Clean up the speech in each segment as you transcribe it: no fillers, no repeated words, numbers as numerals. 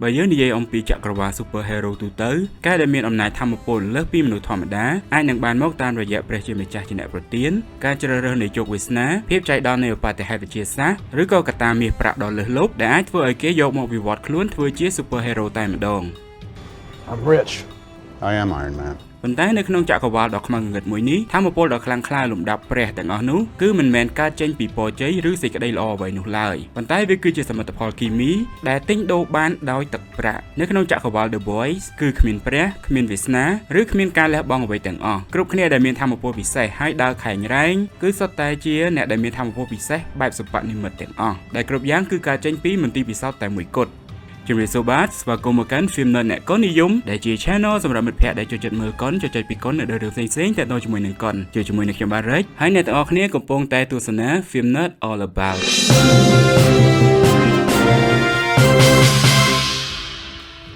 បើយើងនិយាយអំពីចក្រវាឡ Superhero ទូទៅការដែលមានអំណាចធម្មពលលើសពីមនុស្សធម្មតាអាចនឹងបានមកតាមរយៈព្រះជាម្ចាស់ជាអ្នកប្រទានការជ្រើសរើសនៃជោគវាសនាភាពចៃដន្យនៃឧបទ្ទហេតុវិទ្យាសាស្ត្រឬក៏កត្តាមាសប្រាក់ដ៏លើសលប់ដែលអាចធ្វើឲ្យគេយកមកវិវត្តខ្លួនធ្វើជា Superhero តែម្ដង I'm rich. I am Iron Man. ប៉ុន្តែនៅក្នុងចក្រវាឡដ៏ខ្មៅងងឹតមួយនេះធម្មពលដ៏ខ្លាំងក្លាលំដាប់ព្រះទាំងអស់នោះគឺមិនមែនកើតចេញពីពរជ័យឬសេចក្តីល្អអ្វីនោះឡើយប៉ុន្តែវាគឺជាសមិទ្ធផលគីមីដែលទិញដូរបានដោយទឹកប្រាក់នៅក្នុងចក្រវាឡ The Boys គឺគ្មានព្រះគ្មានវាសនាឬគ្មានការលះបង់អ្វីទាំងអស់គ្រប់គ្នាដែលមានធម្មពលពិសេសហើយដើរខែងរែងគឺសុទ្ធតែជាអ្នកដែលមានធម្មពលពិសេសបែបសុបនិមិត្តទាំងអស់ដែលគ្រប់យ៉ាងគឺការចេញពីមន្ទីរពិសោធន៍តែមួយគត់ជំរាបសួរបាទស្វាគមន៍មកកាន់ Film Nerd អ្នកកុននិយមដែលជា Channel សម្រាប់មិត្តភ័ក្តិដែលចូលចិត្តមើលកុនចូលចិត្តពីកុននៅរឿងផ្សេងៗតែដូចជាមួយនឹងកុនជួយជាមួយនឹងខ្ញុំបាទ Rich ហើយអ្នកទាំងអស់គ្នាកំពុងតែទស្សនា Film Nerd All About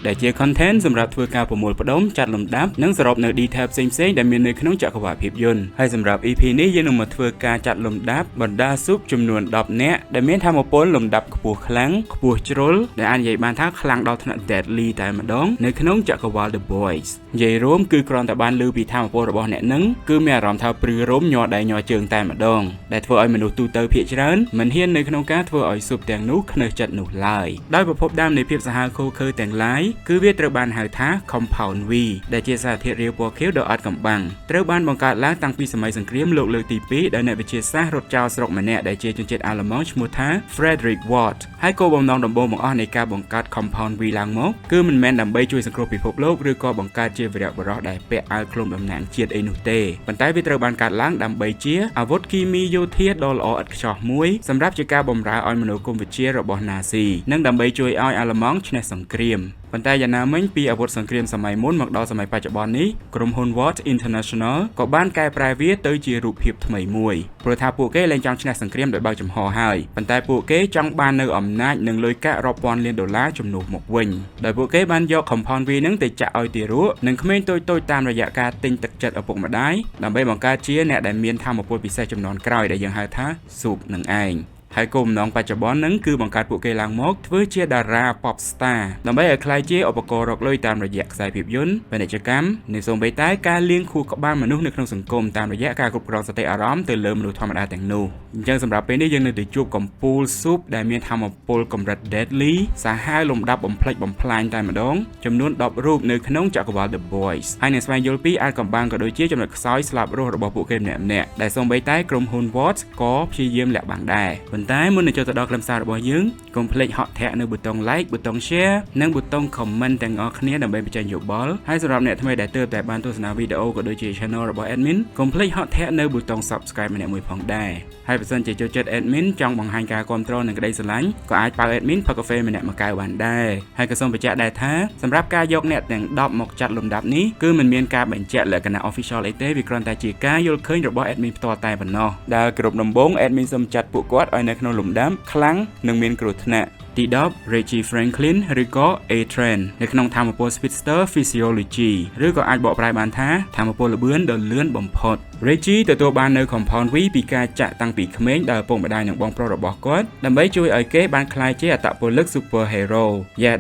ដែលជា content សម្រាប់ធ្វើការប្រមូលផ្ដុំចាត់លំដាប់និងសរុបនៅ detail ផ្សេងៗដែលមាននៅក្នុងចក្រវាឡភាពយន្តហើយសម្រាប់ EP នេះយើងនឹងមកធ្វើការចាត់លំដាប់បណ្ដាស៊ុបចំនួន10នាក់ដែលមានធម៌ពលលំដាប់ខ្ពស់ខ្លាំងខ្ពស់ជ្រុលដែលអាចនិយាយបានថាខ្លាំងដល់ថ្នាក់ deadly តែម្ដងនៅក្នុងចក្រវាឡ The Boys និយាយរួមគឺគ្រាន់តែបានឮពីធម៌ពលរបស់អ្នកនឹងគឺមានអារម្មណ៍ថាព្រឺរំញ័រដៃញ័រជើងតែម្ដងដែលធ្វើឲ្យមនុស្សទូទៅភាគច្រើនមិនហ៊ាននៅក្នុងការធ្វើឲ្យស៊ុបទាំងនោះខ្នើសចិត្តនោះឡើយដោយប្រភពដើមនៃភាពសាហាវឃោឃៅទាំងឡាយគឺវាត្រូវបានហៅថា Compound V ដែលជាសារធាតុរាវពណ៌ខៀវដ៏អត់កំបាំងត្រូវបានបង្កើតឡើងតាំងពីសម័យសង្គ្រាមលោកលើកទី2ដោយអ្នកវិទ្យាសាស្ត្ររត់ចោលស្រុកម្នាក់ដែលជាជនជាតិអាល្លឺម៉ង់ឈ្មោះថា Frederick Watt ហើយគោលបំណងដំបូងបង្អស់នៃការបង្កើត Compound V ឡើងមកគឺមិនមែនដើម្បីជួយសង្គ្រោះពិភពលោកឬក៏បង្កើតជាវីរបុរសដែលពាក់អាវឃ្លុំតំណាងជាតិអីនោះទេប៉ុន្តែវាត្រូវបានកាត់ឡើងដើម្បីជាអាវុធគីមីយោធាដ៏ល្អឥតខ្ចោះមួយសម្រាប់ជាការបម្រើឲ្យមនោគមវិជ្ជារបស់ Nazi និងដើម្បីជួយឲ្យអាល្លឺម៉ង់ឈ្នះសង្គ្រាមប៉ុន្តែយ៉ាងណាមិញពីអាវុធសង្គ្រាមសម័យមុនមកដល់សម័យបច្ចុប្បន្ននេះក្រុមហ៊ុន Watt International ក៏បានកែប្រែវាទៅជារូបភាពថ្មីមួយព្រោះថាពួកគេលែងចង់ឈ្នះសង្គ្រាមដោយបើកចំហហើយប៉ុន្តែពួកគេចង់បាននៅអំណាចនិងលុយកាក់រាប់ពាន់លានដុល្លារជំនួសមកវិញដោយពួកគេបានយក Compound V នឹងទៅចាក់ឲ្យទារកនិងក្មេងតូចៗតាមរយៈការទិញទឹកចិត្តឪពុកម្ដាយដើម្បីបង្កើតជាអ្នកដែលមានថាមពលពិសេសចំនួនក្រោយដែលយើងហៅថា Soup នឹងឯងហើយគោលបំណងបច្ចុប្បន្នហ្នឹងគឺបង្កើតពួកគេឡើងមកធ្វើជាតារា pop star ដើម្បីឲ្យក្លាយជាឧបករណ៍រកលុយតាមរយៈខ្សែភាពយន្តពាណិជ្ជកម្មនិងសូម្បីតែការលាងខួរក្បាលមនុស្សនៅក្នុងសង្គមតាមរយៈការគ្រប់គ្រងសតិអារម្មណ៍ទៅលើមនុស្សធម្មតាទាំងនោះអញ្ចឹងសម្រាប់ពេលនេះយើងនៅទៅជួបកំពូលស៊ុបដែលមានថាមពលកម្រិត deadly សាហាវលំដាប់បំផ្លិចបំផ្លាញតែម្ដងចំនួន10រូបនៅក្នុងចក្រវាឡ The Boys ហើយនឹងស្វែងយល់ពីអាចកំបាំងក៏ដូចជាចំណុចខ្សោយស្លាប់រស់របស់ពួកគេម្នាក់ៗដែលសូម្បីតែក្រុមហ៊ុន Watt ក៏ព្យាយាមលាក់បាំងដែរប៉ុន្តែមុននឹងចូលទៅដល់ខ្លឹមសាររបស់យើងកុំភ្លេចហក់ធាក់នៅប៊ូតុង like ប៊ូតុង share និងប៊ូតុង comment ទាំងអស់គ្នាដើម្បីបញ្ចេញយោបល់ហើយសម្រាប់អ្នកថ្មីដែលទើបតែបានទស្សនាវីដេអូក៏ដូចជា channel របស់ admin កុំភ្លេចហក់ធាក់នៅប៊ូតុង subscribe ម្នាក់មួយផងដែរហើយបើសិនជាចូលចិត្ត admin ចង់បង្ហាញការគាំទ្រនិងក្តីស្រឡាញ់ក៏អាចបើ admin ផឹកកាហ្វេម្នាក់មួយកែវបានដែរហើយក៏សូមបញ្ជាក់ដែរថាសម្រាប់ការយកអ្នកទាំង10មកចាត់លំដាប់នេះគឺមិនមានការបញ្ជាក់លក្ខណៈ official អីទេវាគ្រាន់តែជាការយល់ឃើញរបស់ admin ផ្ទាល់តែប៉ុណ្ណោះដែលគ្រប់ដំបូង admin សូមចាត់ពួកគាត់ឲ្យនៅក្នុងលំដាប់ខ្លាំងនិងមានគ្រោះថ្នាក់ទី10 Reggie Franklin ឬក៏ A-Train នៅក្នុងធម្មពល Speedster Physiology ឬក៏អាចបកប្រែបានថាធម្មពលលឿនដ៏លឿនបំផុត Reggie ទទួលបាននៅ Compound V ពីការចាក់តាំងពីក្មេងដោយឪពុកម្ដាយនិងបងប្រុសរបស់គាត់ដើម្បីជួយឲ្យគេបានក្លាយជាអត្តពលិក Superhero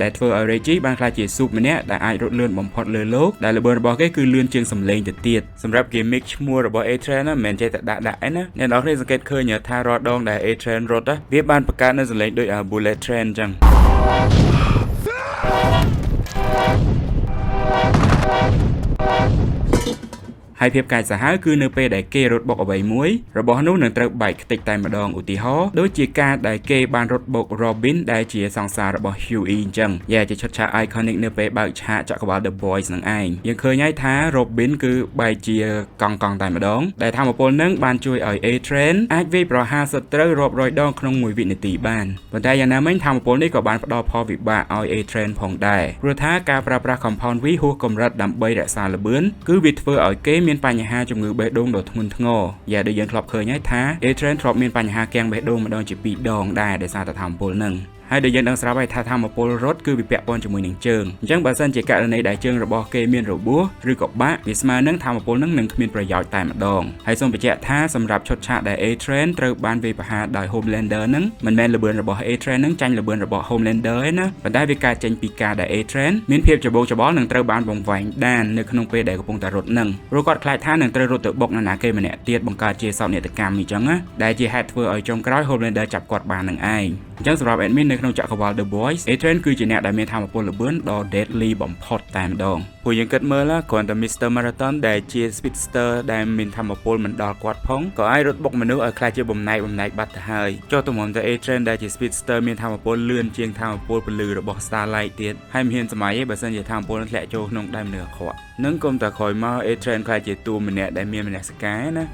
ដែលធ្វើឲ្យ Reggie បានក្លាយជាស៊ុបម្នាក់ដែលអាចរត់លឿនបំផុតលើលោកដែលល្បឿនរបស់គេគឺលឿនជាងសំឡេងទៅទៀតសម្រាប់ gimmick ឈ្មោះរបស់ A-Train មិនមែនចេះតែដាក់ឯណាអ្នកនរគ្នាសង្កេតឃើញថារាល់ដងដែល A-Train រត់វាបានបង្កើតនូវសំឡេងដូច bullet train អញ្ចឹងហើយភាពកាចសាហាវគឺនៅពេលដែលគេរត់បុកអ្វីមួយរបស់នោះនឹងត្រូវបែកខ្ទេចតែម្ដងឧទាហរណ៍ដូចជាការដែលគេបានរត់បុក Robin ដែលជាសង្សាររបស់ Huey អញ្ចឹងជាឈុតឆាក iconic នៅពេលបើកឆាកចក្រវាឡ The Boys នឹងឯងយើងឃើញហើយថា Robin គឺបែកជាកង់តែម្ដងដែលថាមពលនឹងបានជួយឲ្យ A-Train អាចវាយប្រហារសត្រូវរាប់រយដងក្នុង1វិនាទីបានប៉ុន្តែយ៉ាងណាមិញថាមពលនេះក៏បានផ្ដល់ផលវិបាកឲ្យ A-Train ផងដែរព្រោះថាការប្រើប្រាស់ Compound V ហួសកម្រិតដើម្បីរក្សាល្បឿនគឺវាធ្វើឲ្យគេមានបញ្ហាជំងឺបេះដូងដ៏ធ្ងន់ធ្ងរដែលយើងធ្លាប់ឃើញហើយថា A-Train ធ្លាប់មានបញ្ហាគាំងបេះដូងម្ដងជា2ដងដែរដោយសារតែធម្មពលនឹងហ ហើយដោយយើងដឹងស្រាប់ហើយថាធម្មពលរត់គឺវាពាក់ព័ន្ធជាមួយនឹងជើងអញ្ចឹងបើសិនជាករណីដែលជើងរបស់គេមានរបួសឬក៏បាក់វាស្មើនឹងធម្មពលនឹងគ្មានប្រយោជន៍តែម្ដងហើយសូមបញ្ជាក់ថាសម្រាប់ឈុតឆាកដែល A-Train ត្រូវបានវាយប្រហារដោយ Homelander នឹងមិនមែនល្បឿនរបស់ A-Train នឹងចាញ់ល្បឿនរបស់ Homelander ទេណាប៉ុន្តែវាកើតចេញពីការដែល A-Train មានភាពច្បោកច្បល់នឹងត្រូវបានបង្វែងដាននៅក្នុងពេលដែលកំពុងតែរត់នឹងព្រោះគាត់ខ្លាចថានឹងត្រូវរត់ទៅបុកនរណាគេម្នាក់ទៀតបង្កើតជាសោកនាដកម្មអញ្ចឹងណាដែលជាហេតុធ្វើឲ្យចុងក្រោយ Homelander ចាប់គាត់បាននឹងឯងអញ្ចឹងសម្រាប់ admin នៅក្នុងចក្រវាល The Boys A-Train គឺជាអ្នកដែលមានធម៌ពលល្បឿនដ៏ deadly បំផុតតែម្ដងពួកយើងគិតមើលគ្រាន់តែ Mr. Marathon ដែលជា speedster ដែលមានធម៌ពលមិនដល់គាត់ផងក៏អាចរត់បុកមនុស្សឲ្យខ្លាចជាបំណែកបាត់ទៅហើយចុះទំហំតែ A-Train ដែលជា speedster មានធម៌ពលលឿនជាងធម៌ពលពលឺរបស់ Starlight ទៀតហើយមិនហ៊ានសម័យទេបើសិនជាធម៌ពលនឹងធ្លាក់ចូលក្នុងដៃមនុស្សអាក្រក់នឹងគុំតែក្រោយមក A-Train ខ្លាចជាតួម្នាក់ដែលមានមនសិការណា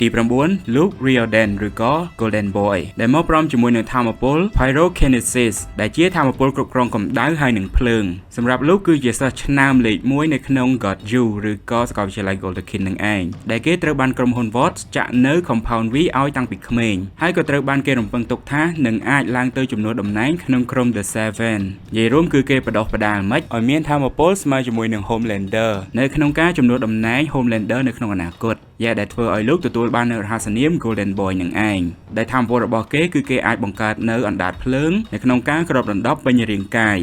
ទី9 Luke Riordan ឬក៏ Golden Boy ដែលមកព្រមជាមួយនឹងធម្មពល Pyrokinesis ដែលជាធម្មពលគ្រប់គ្រងកម្ដៅហើយនឹងភ្លើងសម្រាប់ Luke គឺជាសិស្សឆ្នើមលេខ1នៅក្នុង God U ឬក៏សាកលវិទ្យាល័យ Golden នឹងឯងដែលគេត្រូវបានក្រុមហ៊ុន Vought ចាក់នៅ Compound V ឲ្យតាំងពីក្មេងហើយក៏ត្រូវបានគេរំពឹងទុកថានឹងអាចឡើងទៅចំនួនតំណែងក្នុងក្រុម The Seven និយាយរួមគឺគេបដោះផ្ដាល់មិនឲ្យមានធម្មពលស្មើជាមួយនឹង Homelander នៅក្នុងការចំនួនតំណែង Homelander នៅក្នុងអនាគតដែលធ្វើឲ្យលោកទទួលបាននូវរហស្សនាម Golden Boy នឹងឯងដែលធម៌ពលរបស់គេគឺគេអាចបង្កើតនៅអណ្ដាតភ្លើងនៅក្នុងការគ្របដណ្ដប់ពេញរាងកាយ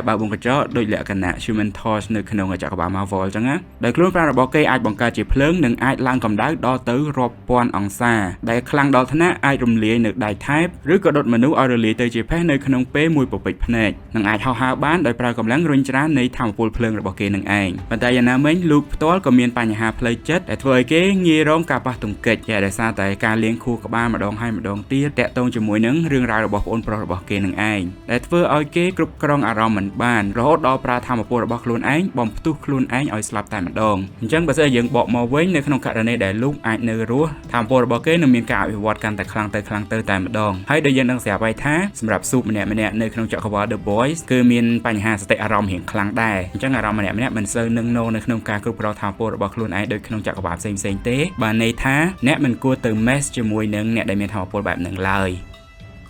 បើកបង្កញ្ចក់ដោយលក្ខណៈ Human Torch នៅក្នុងចក្រវាល Marvel អញ្ចឹងណាដោយខ្លួនប្រាណរបស់គេអាចបង្កើតជាភ្លើងនិងអាចឡើងកម្ដៅដល់ទៅរាប់ពាន់អង្សាដែលខ្លាំងដល់ថ្នាក់អាចរំលាយនៅដៃថែបឬក៏ដុតមនុស្សឲ្យរលាយទៅជាផេះនៅក្នុងពេលមួយពពេចភ្នែកនិងអាចហោះហើរបានដោយប្រើកម្លាំងរុញច្រាននៃធម៌ពលភ្លើងរបស់គេនឹងឯងប៉ុន្តែយ៉ាងណាមិញលោកផ្ទាល់ក៏មានបញ្ហាផ្លូវចិត្តដែលធ្វើឲ្យគេងាយរងការប៉ះទង្គិចដោយសារតែការលៀងខួរក្បាលម្ដងហើយម្ដងទៀតតាក់ទងជាមួយនឹងរឿងរ៉ាវរបស់ប្អូនប្រុសរបស់គេនឹងឯងដែលធ្វើឲ្យគេគ្រប់គ្រងអារម្មណ៍មិនបានរហូតដល់ប្រើធម៌ពលរបស់ខ្លួនឯងបំផ្ទុះខ្លួនឯងឲ្យស្លាប់តែម្ដងអញ្ចឹងបើសិនយើងបកមកវិញនៅក្នុងករណីដែលលោកអាចនៅរស់ធម៌ពលរបស់គេនឹងមានការអភិវឌ្ឍកាន់តែខ្លាំងទៅតែម្ដងហើយដូចយើងដឹងស្រាប់ហើយថាសម្រាប់ស៊ូបម្នាក់នៅក្នុងចក្រវាល The Boys គឺមានបញ្ហាសតិអារម្មណ៍រៀងខ្លាំងដែរអញ្ចឹងអារម្មណ៍ម្នាក់មិនសូវនឹងណូនៅក្នុងការគ្រប់គ្រងធម៌ពលរបស់ខ្លួនឯងដូចក្នុងចក្រវាលផ្សេងទេបានន័យថាអ្នកមិនគួរទៅ mess ជាមួយនឹងអ្នកដែលមានធម៌ពលបែបហ្នឹងឡើយ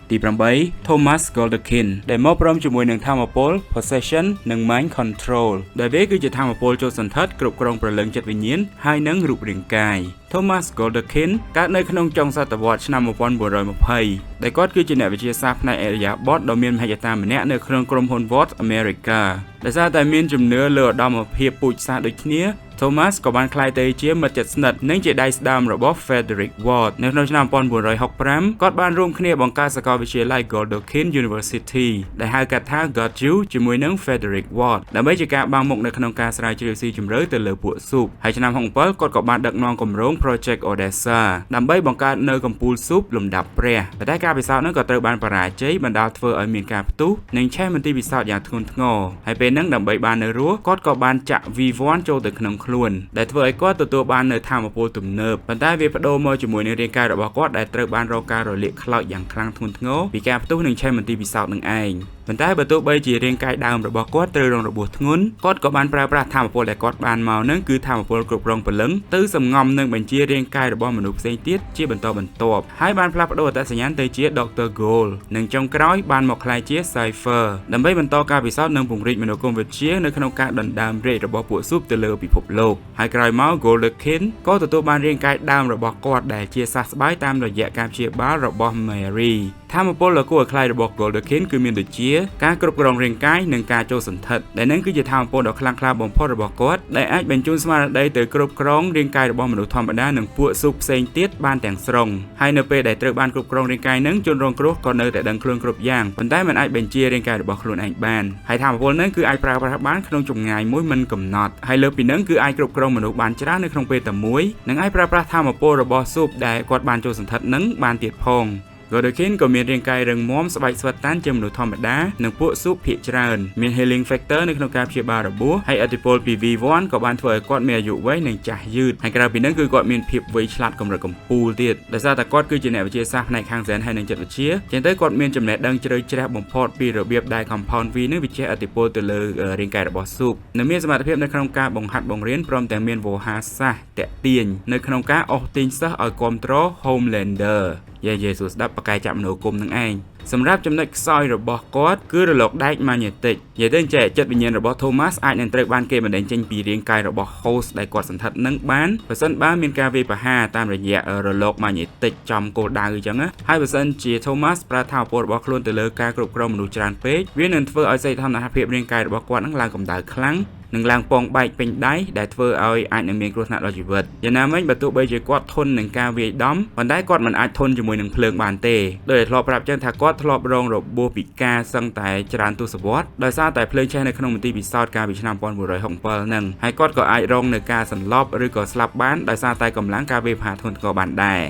ទី8 Thomas Golderkin ដែលមកព្រមជាមួយនឹងធម៌ពល Possession និង Mind Control ដែលវាគឺជាធម៌ពលចូលសន្ធិដ្ឋគ្រប់គ្រងព្រលឹងចិត្តវិញ្ញាណហើយនិងរូបរាងកាយ Thomas Golderkin កើតនៅក្នុងចុងសតវត្សឆ្នាំ1920ដែលគាត់គឺជាអ្នកវិទ្យាសាស្ត្រផ្នែកឥរិយាបថដ៏មានមហិច្ឆតាម្នាក់នៅក្នុងក្រុមហ៊ុន Vought America ដោយសារតែមានជំនឿលើឧត្តមភាពពូជសាសន៍ដូចគ្នា Thomas ក៏បានក្លាយទៅជាមិត្តជិតស្និទ្ធនិងជាដៃស្ដាំរបស់ Frederick Vought នៅក្នុងឆ្នាំ1965គាត់បានរួមគ្នាបង្កើតសាកលវិទ្យាល័យ Golderkin University ដែលហៅកាត់ថា GotU ជាមួយនឹង Frederick Vought ដើម្បីជាការបាំងមុខនៅក្នុងការស្រាវជ្រាវស៊ីជម្រៅទៅលើពួកស៊ូបហើយឆ្នាំ67គាត់ក៏បានដឹកនាំគម្រោង Project Odessa ដើម្បីបង្កើតនៅកំពូលស៊ូបលំដាប់ព្រះតែការពិសោធន៍នោះក៏ត្រូវបានបរាជ័យបណ្ដាលធ្វើឲ្យមានការផ្ទុះនិងឆេះមន្ទីរពិសោធន៍យ៉ាងធ្ងន់ធ្ងរហើយពេលហ្នឹងដើម្បីបាននៅរស់គាត់ក៏បានចាក់ V1 ចូលទៅក្នុងខ្លួនដែលធ្វើឲ្យគាត់ទទួលបាននៅធម៌ពលទំនើបប៉ុន្តែវាបដូរមកជាមួយនឹងរាងកាយរបស់គាត់ដែលត្រូវបានរងការរលាកខ្លោចយ៉ាងខ្លាំងធ្ងន់ធ្ងរពីការផ្ទុះនិងឆេះមន្ទីរពិសោធន៍នឹងឯងប៉ុន្តែបើទោះបីជារាងកាយដើមរបស់គាត់ត្រូវរងរបួសធ្ងន់គាត់ក៏បានប្រើប្រាស់ធម៌ពលដែលគាត់បានមកនឹងគឺធម៌ពលគ្រប់គ្រងព្រលឹងទៅសម្ងំនឹងបញ្ជារាងកាយរបស់មនុស្សផ្សេងទៀតជាបន្តបន្ទាប់ហើយបានផ្លាស់ប្ដូរអត្តសញ្ញាណទៅជា Dr. Gold និងចុងក្រោយបានមកក្លាយជា Cypher ដើម្បីបន្តការពិសោធន៍និងពង្រីកមនោគមវិជ្ជានៅក្នុងការដណ្ដើមរាជរបស់ពួកស៊ូបទៅលើពិភពលោកហើយក្រោយមក Golderkin ក៏ទទួលបានរាងកាយដើមរបស់គាត់ដែលជាសះស្បើយតាមរយៈការព្យាបាលរបស់ Mary ធម៌ពលដ៏គួរឲ្យខ្លាចរបស់ Golderkin គឺមានដូចជាការគ្រប់គ្រងរាងកាយនិងការចូលសន្ធិដ្ឋដែលនឹងគឺជាធម៌ពលដ៏ខ្លាំងក្លាបំផុតរបស់គាត់ដែលអាចបញ្ជូនស្មារតីទៅគ្រប់គ្រងរាងកាយរបស់មនុស្សធម្មតានិងពួកស៊ូបផ្សេងទៀតបានទាំងស្រុងហើយនៅពេលដែលត្រូវបានគ្រប់គ្រងរាងកាយនឹងជនរងគ្រោះក៏នៅតែដឹងខ្លួនគ្រប់យ៉ាងប៉ុន្តែមិនអាចបញ្ជារាងកាយរបស់ខ្លួនឯងបានហើយធម៌ពលនឹងគឺអាចប្រើប្រាស់បានក្នុងចម្ងាយមួយមិនកំណត់ហើយលើពីនឹងគឺអាចគ្រប់គ្រងមនុស្សបានច្រើននៅក្នុងពេលតែមួយនិងអាចប្រើប្រាស់ធម៌ពលរបស់ស៊ូបដែលគាត់បានចូលសន្ធិដ្ឋនឹងបានទៀតផង Golderkin ក៏មានរាងកាយរឹងមាំស្បែកស្វិតតានជាមនុស្សធម្មតានិងពួកស៊ូបភាគច្រើនមាន healing factor នៅក្នុងការព្យាបាលរបួសហើយឥទ្ធិពលពី V1 ក៏បានធ្វើឲ្យគាត់មានអាយុវែងនិងចាស់យឺតហើយក្រៅពីនេះគឺគាត់មានភាពវៃឆ្លាតកម្រិតកំពូលទៀតដោយសារតែគាត់គឺជាអ្នកវិទ្យាសាស្ត្រផ្នែកខាងហ្សែនហើយនិងចិត្តវិទ្យាចឹងទៅគាត់មានចំណេះដឹងជ្រៅជ្រះបំផុតពីរបៀបដែល compound V នឹងវាជះឥទ្ធិពលទៅលើរាងកាយរបស់ស៊ូបនិងមានសមត្ថភាពនៅក្នុងការបង្ហាត់បង្រៀនព្រមទាំងមានវោហារសាស្ត្រតាក់ទាញនៅក្នុងការអូសទាញសិស្សឲ្យគ្រប់គ្រង Homelander យេស៊ូស្ដាប់បកាយចាប់មនោគមនឹងឯងសម្រាប់ចំណុចខ្សោយរបស់គាត់គឺរលកដែកម៉ាញ៉េទិកនិយាយទៅចេះចិត្តវិញ្ញាណរបស់ Thomas អាចនឹងត្រូវបានគេបណ្ដេញចេញពីរាងកាយរបស់ host ដែលគាត់សន្តិដ្ឋនឹងបានបើសិនបើមានការវាយប្រហារតាមរយៈរលកម៉ាញ៉េទិកចំគោលដៅអញ្ចឹងណាហើយបើសិនជា Thomas ប្រើថាមពលរបស់ខ្លួនទៅលើការគ្រប់គ្រងមនុស្សច្រើនពេកវានឹងធ្វើឲ្យសីតុណ្ហភាពរាងកាយរបស់គាត់នឹងឡើងកម្ដៅខ្លាំងនឹងឡើងពងបែកពេញដៃដែលធ្វើឲ្យអាចនឹងមានគ្រោះថ្នាក់ដល់ជីវិតយ៉ាងណាមិញបើទោះបីជាគាត់ធន់នឹងការវាយដំប៉ុន្តែគាត់មិនអាចធន់ជាមួយនឹងភ្លើងបានទេដោយធ្លាប់ប្រាប់ចឹងថាគាត់ធ្លាប់រងរបួសពិការសឹងតែច្រើនទសវត្សរ៍ដោយសារតែភ្លើងឆេះនៅក្នុងមន្ទីរពិសោធន៍កាលពីឆ្នាំ1967ហ្នឹងហើយគាត់ក៏អាចរងនឹងការសន្លប់ឬក៏ស្លាប់បានដោយសារតែកម្លាំងការវាយប្រហារធ្ងន់ធ្ងរបានដែរ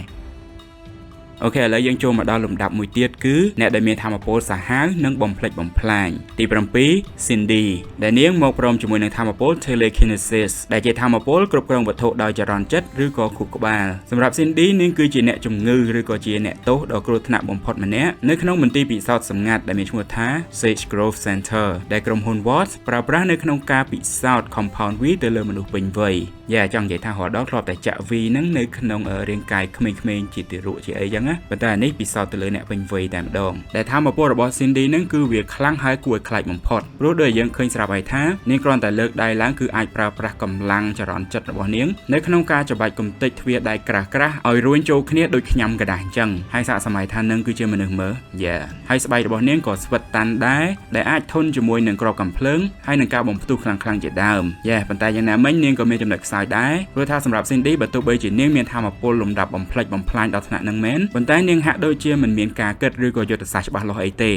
អូខេឥឡូវយើងចូលមកដល់លំដាប់មួយទៀតគឺអ្នកដែលមានថាមពលសាហាវនិងបំផ្លិចបំផ្លាញទី7 Cindy ដែលនាងមកព្រមជាមួយនឹងថាមពល Telekinesis ដែលជាថាមពលគ្រប់គ្រងវត្ថុដោយចរន្តចិត្តឬក៏ខួរក្បាលសម្រាប់ Cindy នាងគឺជាអ្នកជំងឺឬក៏ជាអ្នកទោសដ៏គ្រោះថ្នាក់បំផុតម្នាក់នៅក្នុងមន្ទីរពិសោធន៍សម្ងាត់ដែលមានឈ្មោះថា Sage Grove Center ដែលក្រុមហ៊ុន Watts ប្រើប្រាស់នៅក្នុងការពិសោធន៍ Compound V ទៅលើមនុស្សពេញវ័យចង់និយាយថារហូតដល់ធ្លាប់តែចាក់ V ហ្នឹងនៅក្នុងរាងកាយក្មេងៗជាទារកជាអីចឹងណាប៉ុន្តែនេះពិសោធន៍ទៅលើអ្នកពេញវ័យតែម្ដងដែលថាមពលរបស់ Cindy ហ្នឹងគឺវាខ្លាំងហើយគួរឲ្យខ្លាចបំផុតព្រោះដូចយើងឃើញស្រាប់ហើយថានាងគ្រាន់តែលើកដៃឡើងគឺអាចប្រើប្រាស់កម្លាំងចរន្តចិត្តរបស់នាងនៅក្នុងការច្របាច់កំទេចទ្វារដៃក្រាស់ៗឲ្យរួញចូលគ្នាដូចខ្ញាំក្តាស់អញ្ចឹងហើយសាកសម័យថានឹងគឺជាមនុស្សមើលហើយស្បែករបស់នាងក៏ស្វិតតាន់ដែរដែលអាចធន់ជាមួយនឹងក្របកាំភ្លើងហើយនឹងការបំផ្ទុះខ្លាំងៗជាដើមប៉ុន្តែយ៉ាងណាមិញនាងក៏មានចំណុចខ្សោយដែរព្រោះថាសម្រាប់ Cindy បើទោះបីជានាងមានថាមពលលំដាប់បំផ្លិចបំផ្លាញដល់ថ្នាក់នឹងមែនប៉ុន្តែនាងហាក់ដូចជាមិនមានការគិតឬក៏យុទ្ធសាស្ត្រច្បាស់លាស់អីទេ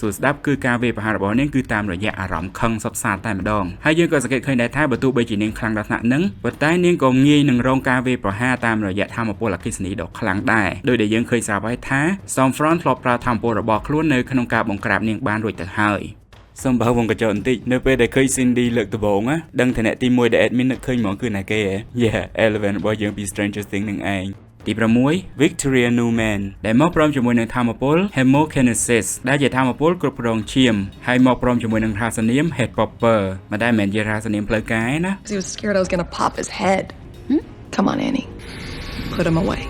សួរស្ដាប់គឺការវាយប្រហាររបស់នាងគឺតាមរយៈអារម្មណ៍ខឹងសុបសាតែម្ដងហើយយើងក៏សង្កេតឃើញដែរថាបើទោះបីជានាងខ្លាំងដល់ថ្នាក់នឹងប៉ុន្តែនាងក៏ងាយនឹងរងការវាយប្រហារតាមរយៈថាមពលអគ្គិសនីដ៏ខ្លាំងដែរដោយដែលយើងឃើញស្រាប់ហើយថា Stormfront ធ្លាប់ប្រើថាមពលរបស់ខ្លួននៅក្នុងការបង្ក្រាបនាងបានរួចទៅហើយសូមបើវងកញ្ចក់បន្តិចនៅពេលដែលឃើញ Cindy លើកដំបូងណាដឹងថាអ្នកទី1ដែល admin នឹកឃើញហ្មងគឺណាគេEleven របស់យើងពី Stranger Things នឹងឯងទី6 Victoria Newman ដែលមកព្រមជាមួយនឹងថាមពល Hemokinesis ដែលជាថាមពលគ្រប់គ្រងឈាមហើយមកព្រមជាមួយនឹងរសនាម Head Popper មិនដែលមែនជារសនាមផ្លូវការណា He was scared I was going to pop his head. Come on, Annie. Put him away.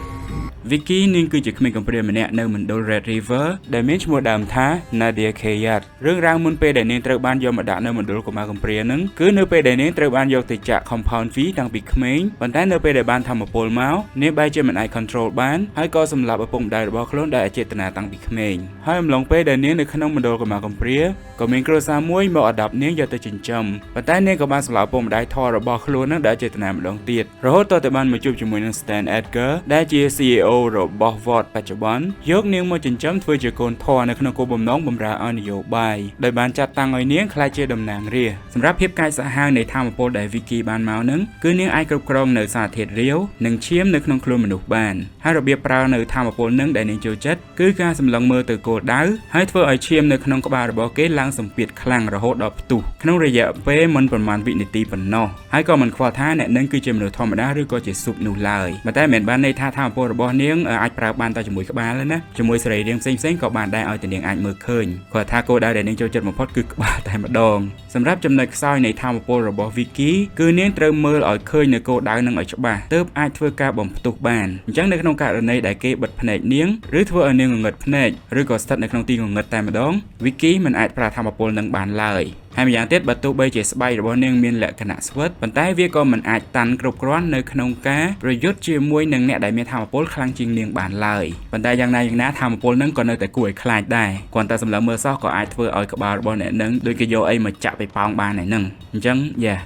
Vicky នាងគឺជាក្មេងកំព្រាម្នាក់នៅមណ្ឌល Red River ដែលមានឈ្មោះដើមថា Nadia Kayat រឿងរ៉ាវមុនពេលដែលនាងត្រូវបានយកមកដាក់នៅមណ្ឌលកុមារកំព្រាហ្នឹងគឺនៅពេលដែលនាងត្រូវបានយកទៅចាក់ Compound V តាំងពីក្មេងប៉ុន្តែនៅពេលដែលបានធម្មពលមកនាងបែរជាមិនអាច control បានហើយក៏សម្លាប់ឪពុកម្ដាយរបស់ខ្លួនដោយអចេតនាតាំងពីក្មេងហើយអំឡុងពេលដែលនាងនៅក្នុងមណ្ឌលកុមារកំព្រាក៏មានគ្រួសារមួយមកអដាប់នាងយកទៅចិញ្ចឹមប៉ុន្តែនាងក៏បានសម្លាប់ឪពុកម្ដាយធម៌របស់ខ្លួននឹងដោយអចេតនាម្ដងទៀតរហូតតទៅបានមកជួបជាមួយនឹង Stan Edgar ដែលជា CEO របស់ Watts បច្ចុប្បន្នយកនាងមកចិញ្ចឹមធ្វើជាកូនធម៌នៅក្នុងគោលបំណងបម្រើឲ្យនយោបាយដោយបានចាត់តាំងឲ្យនាងក្លាយជាតំណាងរាស្ត្រសម្រាប់ភាពកាយសាហាវនៃថាមពលដែល Vicky បានមកនឹងគឺនាងអាចគ្រប់គ្រងនៅសារធាតុរាវនិងឈាមនៅក្នុងខ្លួនមនុស្សបានហើយរបៀបប្រើនៅថាមពលនឹងដែលនាងចូលចិត្តគឺការសម្លឹងមើលទៅគោលដៅហើយធ្វើឲ្យឈាមនៅក្នុងក្បាលរបស់គេឡើងសម្ពាធខ្លាំងរហូតដល់ផ្ទុះក្នុងរយៈពេលមិនប្រមាណវិនាទីប៉ុណ្ណោះហើយក៏មិនខ្វល់ថាអ្នកនឹងគឺជាមនុស្សធម្មតាឬក៏ជាស៊ុបនោះឡើយប៉ុន្តែមិនបានន័យថាថាមពលរបស់នាងអាចប្រើបានតែជាមួយក្បាលទេណាជាមួយសរីរាង្គផ្សេងៗក៏បានដែរឲ្យតែនាងអាចមើលឃើញគាត់ថាគោលដៅដែលនាងចូលចិត្តបំផុតគឺក្បាលតែម្ដងសម្រាប់ចំណុចខ្សោយនៃថាមពលរបស់ Vicky គឺនាងត្រូវមើលឲ្យឃើញនៅគោលដៅនឹងឲ្យច្បាស់ទើបអាចធ្វើការបំផ្ទុះបានអញ្ចឹងនៅក្នុងករណីដែលគេបិទភ្នែកនាងឬធ្វើឲ្យនាងងងឹតភ្នែកឬក៏ស្ថិតនៅក្នុងទីងងឹតតែម្ដង Vicky មិនអាចប្រើថាមពលនឹងបានឡើយហើយម្យ៉ាងទៀតបើទោះបីជាស្បែករបស់នាងមានលក្ខណៈស្វិតប៉ុន្តែវាក៏មិនអាចតាន់គ្រប់គ្រាន់នៅក្នុងការប្រយុទ្ធជាមួយនឹងអ្នកដែលមានថាមពលខ្លាំងជាងនាងបានឡើយប៉ុន្តែយ៉ាងណាថាមពលនឹងក៏នៅតែគួរឲ្យខ្លាចដែរគ្រាន់តែសម្លឹងមើលសោះក៏អាចធ្វើឲ្យក្បាលរបស់អ្នកនឹងដូចគេយកអីមកចាក់ទៅប៉ោងបានហើយនឹងអញ្ចឹង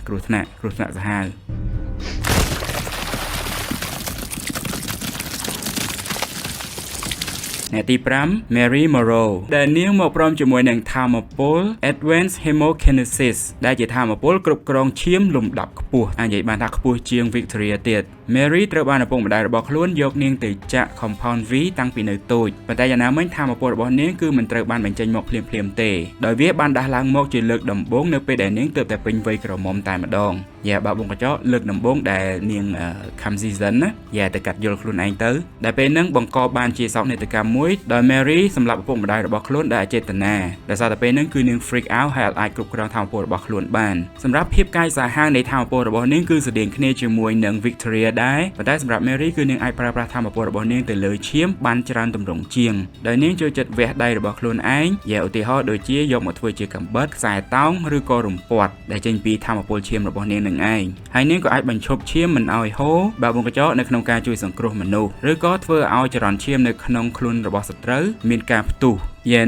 គ្រោះថ្នាក់សាហាវអ្នកទី5 Mary Morrow ដែលនាងមកព្រមជាមួយនឹងថាមពល Advanced Hemokinesis ដែលជាថាមពលគ្រប់គ្រងឈាមលំដាប់ខ្ពស់អាចនិយាយបានថាខ្ពស់ជាង Victoria ទៀត Mary ត្រូវបានឪពុកម្ដាយរបស់ខ្លួនយកនាងទៅចាក់ Compound V តាំងពីនៅតូចប៉ុន្តែយ៉ាងណាមិញថាមពលរបស់នាងគឺមិនត្រូវបានបញ្ចេញមកភ្លាមៗទេដោយវាបានដាស់ឡើងមកជាលើកដំបូងនៅពេលដែលនាងទើបតែពេញវ័យក្រមុំតែម្ដងបើបងកញ្ចក់លើកដំបូងដែលនាង Come Season ណាទៅកាត់យល់ខ្លួនឯងទៅដែលពេលហ្នឹងបង្កបានជាសោកនាដកម្មមួយដោយ Mary សម្រាប់ឪពុកម្ដាយរបស់ខ្លួនដោយអចេតនាដោយសារតែពេលហ្នឹងគឺនាង freak out ហើយអាចគ្រប់គ្រងថាមពលរបស់ខ្លួនបានសម្រាប់ភាពកាយសាហាវនៃថាមពលរបស់នាងគឺស្រដៀងគ្នាជាមួយនឹង Victoria ដែរប៉ុន្តែសម្រាប់ Mary គឺនាងអាចប្រើប្រាស់ធម៌ពលរបស់នាងទៅលើឈាមបានច្រើនទម្រង់ជាងដោយនាងចូលចិត្តវះដៃរបស់ខ្លួនឯងឧទាហរណ៍ដូចជាយកមកធ្វើជាកាំបិតខ្សែតោងឬក៏រំពាត់ដែលចេញពីធម៌ពលឈាមរបស់នាងនឹងឯងហើយនាងក៏អាចបញ្ឈប់ឈាមមិនឲ្យហូរបើវងកញ្ចក់នៅក្នុងការជួយសង្គ្រោះមនុស្សឬក៏ធ្វើឲ្យចរន្តឈាមនៅក្នុងខ្លួនរបស់សត្រូវមានការផ្ទុះ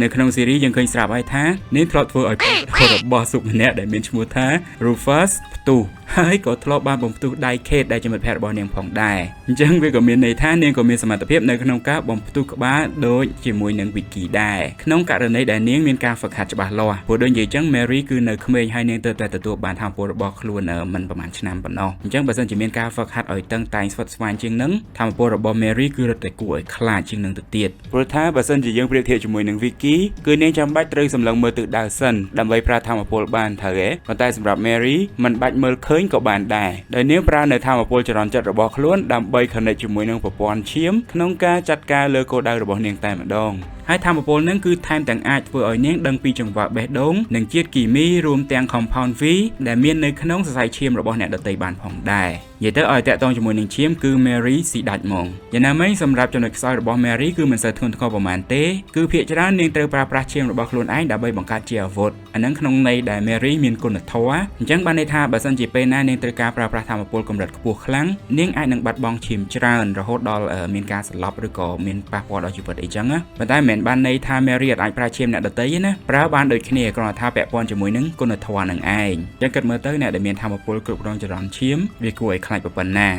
នៅក្នុងស៊េរីយើងឃើញស្រាប់ហើយថានាងធ្លាប់ធ្វើឲ្យប្អូនរបស់ស៊ុបម្នាក់ដែលមានឈ្មោះថា Rufus ផ្ទុះហើយក៏ធ្លាប់បានបំផ្ទុះដៃ Kate ដែលជាមិត្តភក្តិរបស់នាងផងដែរអញ្ចឹងវាក៏មានន័យថានាងក៏មានសមត្ថភាពនៅក្នុងការបំផ្ទុះក្បាលដូចជាមួយនឹង Vicky ដែរក្នុងករណីដែលនាងមានការហ្វឹកហាត់ច្បាស់លាស់ព្រោះដូចនិយាយអញ្ចឹង Mary គឺនៅក្មេងហើយនាងទើបតែទទួលបានធម៌ពលរបស់ខ្លួនមិនប្រហែលឆ្នាំប៉ុណ្ណោះអញ្ចឹងបើសិនជាមានការហ្វឹកហាត់ឲ្យតឹងតែងស្វិតស្វាញជាងនឹងធម៌ពលរបស់ Mary គឺរត់តែគួរឲ្យខ្លាចជាងនឹងទៅទៀតព្រោះថាបើសិនជាយើងប្រៀបធៀបជាមួយនឹង Vicky គឺនាងចាំបាច់ត្រូវសម្លឹងមើលទិសដៅសិនដើម្បីប្រើធម៌ពលបានត្រូវទេប៉ុន្តែសម្រាប់ Mary មិនបាច់មើលឃើញក៏បានដែរដោយនាងប្រើនៅធម៌ពលចរន្តចិត្តរបស់ខ្លួនដើម្បី connect ជាមួយនឹងប្រព័ន្ធឈាមក្នុងការចាត់ការលើគោលដៅរបស់នាងតែម្ដងហើយធម៌ពលនឹងគឺថែមទាំងអាចធ្វើឲ្យនាងដឹងពីចង្វាក់បេះដូងនិងជាតិគីមីរួមទាំង compound V ដែលមាននៅក្នុងសរសៃឈាមរបស់អ្នកដទៃបានផងដែរនិយាយទៅឲ្យតាក់ទងជាមួយនឹងឈាមគឺ Mary ស៊ីដាច់ហ្មងយ៉ាងណាមិញសម្រាប់ចំណុចខ្សោយរបស់ Mary គឺមិនសូវធ្ងន់ធ្ងរប៉ុន្មានទេគឺភាគច្រើននាងត្រូវប្រើប្រាស់ឈាមរបស់ខ្លួនឯងដើម្បីបង្កើតជាអាវុធអានឹងក្នុងន័យដែល Mary មានគុណធម៌អញ្ចឹងបានន័យថាបើសិនជាពេលណានាងត្រូវការប្រើប្រាស់ធម៌ពលកម្រិតខ្ពស់ខ្លាំងនាងអាចនឹងបាត់បង់ឈាមច្រើនរហូតដល់មានការស្លាប់ឬក៏មានប៉ះពាល់ដល់ជីវិតអីចឹងណាប៉ុន្តែមិនបានន័យថា Mary អាចប្រើឈាមអ្នកដទៃទេណាប្រើបានដូចគ្នាគ្រាន់តែថាពាក់ព័ន្ធជាមួយនឹងគុណធម៌នឹងឯងអញ្ចឹងគិតមើលទៅអ្នកដែលមានធម៌ពលគ្រប់គ្រងចរន្តឈាមវាគួរឲ្យខ្លាចប៉ុណ្ណា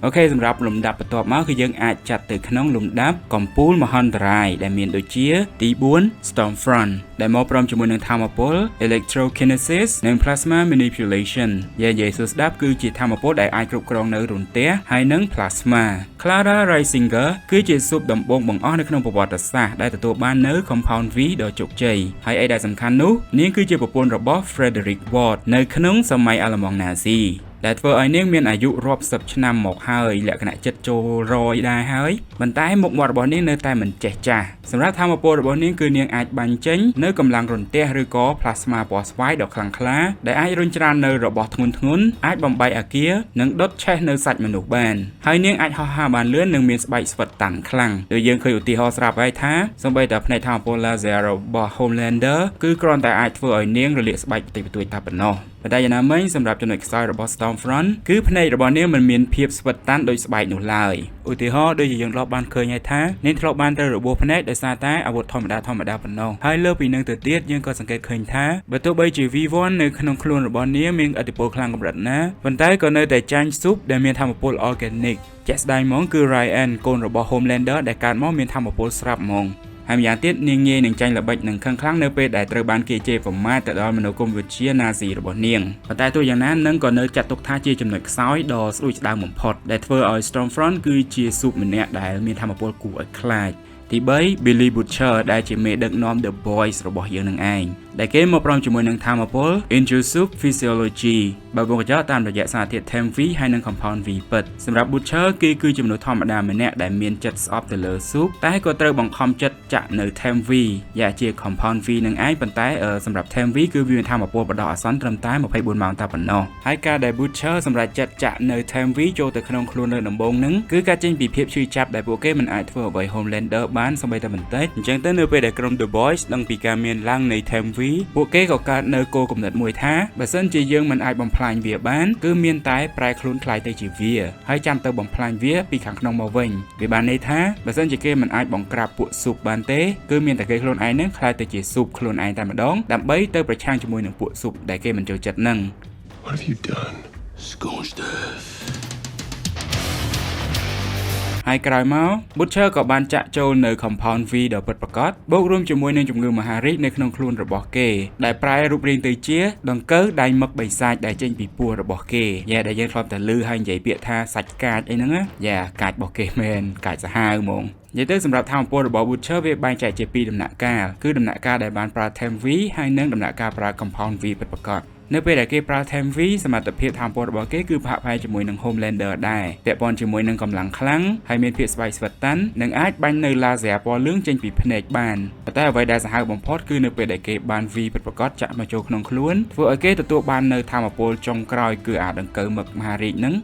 អូខេសម្រាប់លំដាប់បន្ទាប់មកគឺយើងអាចចាត់ទៅក្នុងលំដាប់កំពូលមហន្តរាយដែលមានដូចជាទី4 Stormfront ដែលមកព្រមជាមួយនឹងធម៌ពល Electrokinesis និង Plasma Manipulation និយាយសួរស្ដាប់គឺជាធម៌ពលដែលអាចគ្រប់គ្រងនៅរន្ទះហើយនិង Plasma Clara Reisinger គឺជាស៊ុបដំបងបង្អស់នៅក្នុងប្រវត្តិសាស្ត្រដែលទទួលបាននៅ Compound V ដ៏ជោគជ័យហើយឯដែលសំខាន់នោះនាងគឺជាប្រពន្ធរបស់ Frederick Ward នៅក្នុងសម័យអាល្លឺម៉ង់ណាស៊ីដែលធ្វើឲ្យនាងមានអាយុរាប់សិបឆ្នាំមកហើយលក្ខណៈចិត្តចូលរយដែរហើយប៉ុន្តែមុខមាត់របស់នាងនៅតែមិនចេះចាស់សម្រាប់ធម៌ពលរបស់នាងគឺនាងអាចបាញ់ចេញនៅកម្លាំងរន្ទះឬក៏ plasma ពណ៌ស្វាយដ៏ខ្លាំងក្លាដែលអាចរុញច្រាននៅរបស់ធ្ងន់ៗអាចបំបែកអាគារនិងដុតឆេះនៅសាច់មនុស្សបានហើយនាងអាចហោះហើរបានលឿននិងមានស្បែកស្វិតតាន់ខ្លាំងដូចយើងឃើញឧទាហរណ៍ស្រាប់ហើយថាសូម្បីតែផ្នែកធម៌ពល laser របស់ Homelander គឺគ្រាន់តែអាចធ្វើឲ្យនាងរលាកស្បែកបន្តិចបន្តួចតែប៉ុណ្ណោះប៉ុន្តែយ៉ាងណាមិញសម្រាប់ចំណុចខ្សោយរបស់ Stormfront គឺភ្នែករបស់នាងមិនមានភាពស្វិតតាន់ដូចស្បែកនោះឡើយឧទាហរណ៍ដូចជាយើងធ្លាប់បានឃើញហើយថានាងធ្លាប់បានទៅរបួសភ្នែកដោយសារតែអាវុធធម្មតាប៉ុណ្ណោះហើយលើពីនឹងទៅទៀតយើងក៏សង្កេតឃើញថាបើទោះបីជា V1 នៅក្នុងខ្លួនរបស់នាងមានឥទ្ធិពលខ្លាំងកម្រិតណាប៉ុន្តែក៏នៅតែចាញ់ស៊ុបដែលមានធម្មពល organic ជាក់ស្ដែងហ្មងគឺ Ryan កូនរបស់ Homelander ដែលកើតមកមានធម្មពលស្រាប់ហ្មងហើយម្យ៉ាងទៀតនាងងាយនឹងចាញ់ល្បិចនិងខឹងខ្លាំងនៅពេលដែលត្រូវបានគេជេរប្រមាថទៅដល់មនោគមវិជ្ជាណាស៊ីរបស់នាងប៉ុន្តែទោះយ៉ាងណានឹងក៏នៅចាត់ទុកថាជាចំណុចខ្សោយដ៏ស្ដួយស្ដើងបំផុតដែលធ្វើឲ្យ Stormfront គឺជាស៊ុបម្នាក់ដែលមានធម៌ពលគួរឲ្យខ្លាចទី3 Billy Butcher ដែលជាមេដឹកនាំ The Boys របស់យើងនឹងឯងដែលគេមកព្រមជាមួយនឹងធម៌ពល Intrusive Physiology បើវងកញ្ចក់តាមរយៈសារធាតុ Tem V ហើយនិង Compound V ពិតសម្រាប់ Butcher គេគឺជាមនុស្សធម្មតាម្នាក់ដែលមានចិត្តស្អប់ទៅលើស៊ុបតែក៏ត្រូវបង្ខំចិត្តចាក់នៅ Tem V យ៉ាងជា Compound V នឹងឯងប៉ុន្តែសម្រាប់ Tem V គឺវាមានធម៌ពលបដោះអាសន្នត្រឹមតែ24ម៉ោងតែប៉ុណ្ណោះហើយការដែល Butcher សម្រាប់ចិត្តចាក់នៅ Tem V ចូលទៅក្នុងខ្លួននៅដំបូងនឹងគឺការចេញពីភាពឈឺចាប់ដែលពួកគេមិនអាចធ្វើអ្វី Homelander បានសូម្បីតែបន្តិចអញ្ចឹងទៅនៅពេលដែលក្រុម The Boys ដឹងពីការមានឡើងនៃ Tem V ពួកគេក៏កើតនៅគោលគំនិតមួយថាបើសិនជាយើងមិនអាចបំផ្លាញវាបានគឺមានតែប្រែខ្លួនខ្លាយទៅជាវាហើយចាំទៅបំផ្លាញវាពីខាងក្នុងមកវិញវាបានន័យថាបើសិនជាគេមិនអាចបង្ក្រាបពួកស៊ុបបានទេគឺមានតែគេខ្លួនឯងនឹងខ្លាយទៅជាស៊ុបខ្លួនឯងតែម្ដងដើម្បីទៅប្រឆាំងជាមួយនឹងពួកស៊ុបដែលគេមិនចូលចិត្តនឹង What have you done? Scorched earth. ហើយក្រោយមក Butcher ក៏បានចាក់ចូលនៅ Compound V ដ៏ពិតប្រាកដបូករួមជាមួយនឹងជំងឺមហារីកនៅក្នុងខ្លួនរបស់គេដែលប្រែរូបរាងទៅជាដង្កូវដៃមឹកបិសាចដែលចេញពីពោះរបស់គេដែលយើងធ្លាប់តែឮហើយនិយាយពាក្យថាសាច់កាចអីហ្នឹងកាចរបស់គេមែនកាចសាហាវហ្មងនិយាយទៅសម្រាប់ធម៌ពលរបស់ Butcher វាបែងចែកជាពីរដំណាក់កាលគឺដំណាក់កាលដែលបានប្រើ Tem V ហើយនិងដំណាក់កាលប្រើ Compound V ពិតប្រាកដ នៅពេលដែលគេប្រើ Time V សមត្ថភាពថាមពលរបស់គេគឺផាកផាយជាមួយនឹង Homelander ដែរពាក់ព័ន្ធជាមួយនឹងកម្លាំងខ្លាំងហើយមានភាពស្វ័យស្វិតតាន់និងអាចបាញ់នៅ laser ពណ៌លឿងចេញពីភ្នែកបានប៉ុន្តែអ្វីដែលសាហាវបំផុតគឺនៅពេលដែលគេបាន V ពិតប្រាកដចាក់មកចូលក្នុងខ្លួនធ្វើឲ្យគេទទួលបាននៅថាមពលចុងក្រោយគឺអាចដង្កូវមឹកមហារាជនឹង